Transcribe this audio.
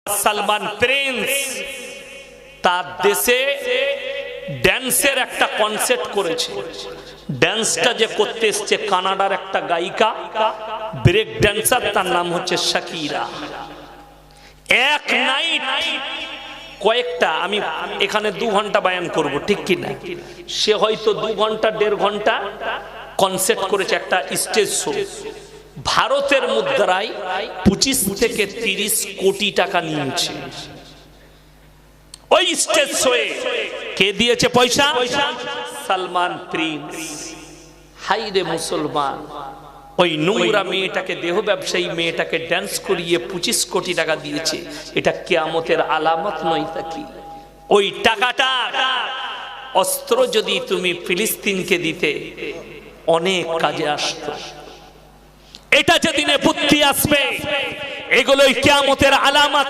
Salman Prince তার দেশে ড্যান্সের একটা কনসার্ট করেছে। ড্যান্সটা যে করতে এসছে কানাডার একটা গায়িকা, ব্রেক ড্যান্সার, তার নাম হচ্ছে শাকিরা। এক নাইট কয়েকটা, আমি এখানে 2 ঘন্টা বয়ান করব, ঠিক কি না? সে হয়তো 2 ঘন্টা 1.5 ঘন্টা কনসার্ট করেছে, একটা স্টেজ শো। ভারতের মুদ্রায় 25 থেকে 30 কোটি টাকা নিয়েছে ওই স্টেজ শোয়ে। কে দিয়েছে পয়সা? সালমান প্রিন্স। হাইরে মুসলমান, ওই নোংরা মেয়েটাকে, দেহ ব্যবসায়ী মেয়েটাকে ড্যান্স করিয়ে 25 কোটি টাকা দিয়েছে। এটা কিয়ামতের আলামত নয় তা কি? ওই টাকাটা অস্ত্র যদি তুমি ফিলিস্তিনকে দিতে অনেক কাজে আসতো। এটা যেদিনে বুদ্ধি আসবে, এগুলোই কিয়ামতের আলামত।